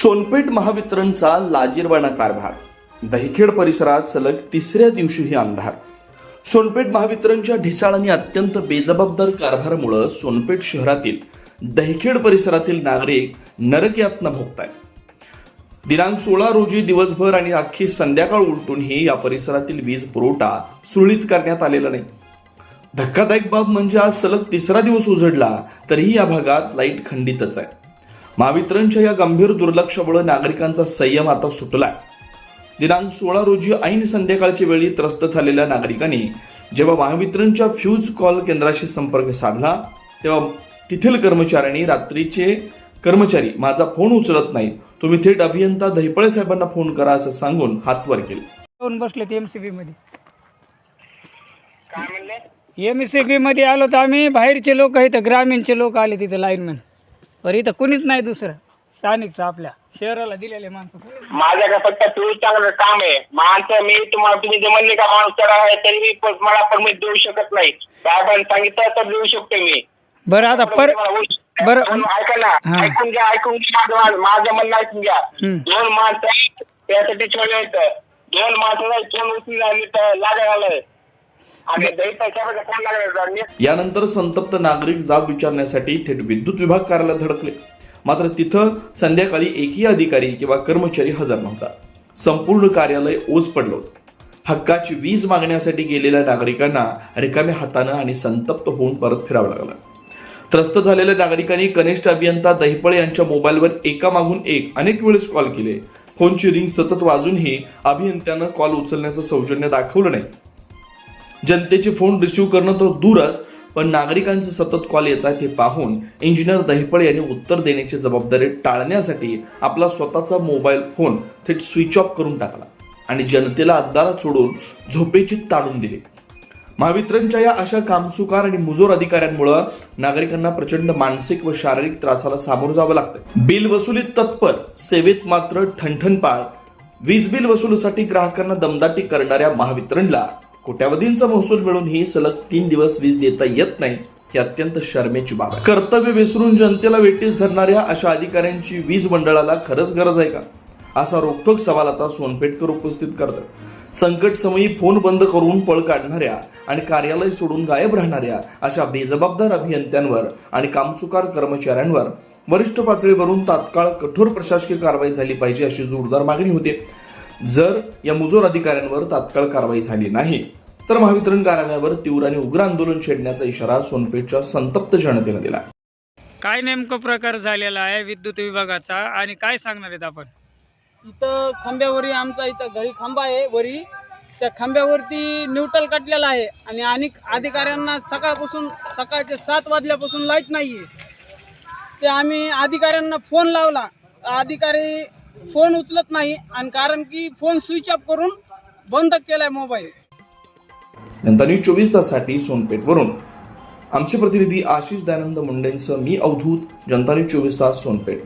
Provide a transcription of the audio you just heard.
सोनपेठ महावितरणचा लाजिरवाणा कारभार. दहिखेड परिसरात सलग तिसऱ्या दिवशीही अंधार. सोनपेठ महावितरणच्या ढिसाळ आणि अत्यंत बेजबाबदार कारभारामुळे सोनपेठ शहरातील दहिखेड परिसरातील नागरिक नरकयातना भोगतायत. दिनांक 16 रोजी दिवसभर आणि अख्खी संध्याकाळ उलटूनही या परिसरातील वीज पुरवठा सुरळीत करण्यात आलेला नाही. धक्कादायक बाब म्हणजे आज सलग तिसरा दिवस उजडला तरीही या भागात लाईट खंडितच आहे. महावितरणच्या या गंभीर दुर्लक्षामुळे नागरिकांचा संयम आता सुटलाय. दिनांक 16 रोजी ऐन संध्याकाळच्या वेळी त्रस्त झालेल्या नागरिकांनी जेव्हा महावितरणच्या फ्यूज कॉल केंद्राशी संपर्क साधला तेव्हा तेथील कर्मचाऱ्यांनी रात्रीचे कर्मचारी माझा फोन उचलत नाही, तुम्ही थेट अभियंता दहिपळे साहेबांना फोन करा असं सांगून हातवर केले. बसले एमसीबी मध्ये. काय म्हणले? एमसीबी मध्ये आलो तर आम्ही बाहेरचे लोक आहेत, ग्रामीणचे लोक आले तिथे लाईनमॅन. पर इथं कुणीच नाही दुसरं स्थानिकचं आपल्या शहराला दिलेले माणसं. माझ्याकडे फक्त फ्यूज चांगलं काम आहे. माणसं मी तुम्ही जे म्हणले का माणूस करा आहे तरी मी मला परमिट देऊ शकत नाही. साहेबांनी सांगितलं तर देऊ शकतो मी. बरं आता बरं ऐका ना, ऐकून घ्या माझं म्हणणं ऐकून घ्या. 2 माणसं त्यासाठी छोले आहेत. 2 माणसाला फोन उचलून लागलं. यानंतर संतप्त नागरिक जाब विचारण्यासाठी थेट विद्युत विभाग कार्यालयात धडकले. मात्र तिथं संध्याकाळी एकही अधिकारी किंवा कर्मचारी हजर नव्हता. संपूर्ण कार्यालय ओस पडलं होतं. हक्काची वीज मागण्यासाठी गेलेल्या नागरिकांना रिकाम्या हातानं आणि संतप्त होऊन परत फिरावं लागलं. त्रस्त झालेल्या नागरिकांनी कनिष्ठ अभियंता दहिपळे यांच्या मोबाईलवर एकामागून एक अनेक वेळेस कॉल केले. फोनची रिंग सतत वाजूनही अभियंत्यानं कॉल उचलण्याचं सौजन्य दाखवलं नाही. जनतेचे फोन रिसिव्ह करणं तर दूरच, पण नागरिकांचे सतत कॉल येत आहेत हे पाहून इंजिनियर दहिपळे यांनी उत्तर देण्याची जबाबदारी टाळण्यासाठी आपला स्वतःचा मोबाईल फोन थेट स्विच ऑफ करून टाकला आणि जनतेला अंधारात सोडून झोपेची ताडून दिली. महावितरणच्या या अशा कामचुकार आणि मुजोर अधिकाऱ्यांमुळे नागरिकांना प्रचंड मानसिक व शारीरिक त्रासाला सामोरं जावं लागतं. बिल वसुलीत तत्पर, सेवेत मात्र ठणठणपाळ. वीज बिल वसुलीसाठी ग्राहकांना दमदाटी करणाऱ्या महावितरणला कोट्यावधींचा महसूल मिळूनही सलग 3 दिवस वीज देता येत नाही ही अत्यंत शरमेची बाब आहे. कर्तव्य विसरून जनतेला वेठीस धरणाऱ्या अशा अधिकाऱ्यांची वीज मंडळाला खरंच गरज आहे का, असा रोखठोक सवाल आता सोनपेठकर उपस्थित करतात. संकट समयी फोन बंद करून पळ काढणाऱ्या आणि कार्यालय सोडून गायब राहणाऱ्या अशा बेजबाबदार अभियंत्यांवर आणि कामचुकार कर्मचाऱ्यांवर वरिष्ठ पातळीवरून तात्काळ कठोर प्रशासकीय कारवाई झाली पाहिजे अशी जोरदार मागणी होते. जर या मुजोर अधिकाऱ्यांवर तात्काळ कारवाई झाली नाही तर महावितरण कार्यालयावर तीव्र आणि उग्र आंदोलन छेडण्याचा इशारा सोनपेठच्या संतप्त जनतेनं दिला. काय नेमकं प्रकार झालेला आहे विद्युत विभागाचा आणि काय सांगणार आहेत आपण? इथं खांब्यावरी आमचा इथं घरी खांबा आहे वरी, त्या खांब्यावरती न्यूट्रल कटलेला आहे आणि अनेक अधिकाऱ्यांना सकाळचे 7 वाजल्यापासून लाईट नाही आहे. ते आम्ही अधिकाऱ्यांना फोन लावला, अधिकारी फोन उचलत नाही आणि कारण की फोन स्विच ऑफ करून बंद केलाय मोबाईल. जनता न्यूज 24 ताससाठी सोनपेठवरून आमचे प्रतिनिधी आशिष दयानंद मुंडेंसह मी अवधूत, जनता न्यूज 24 तास सोनपेठ.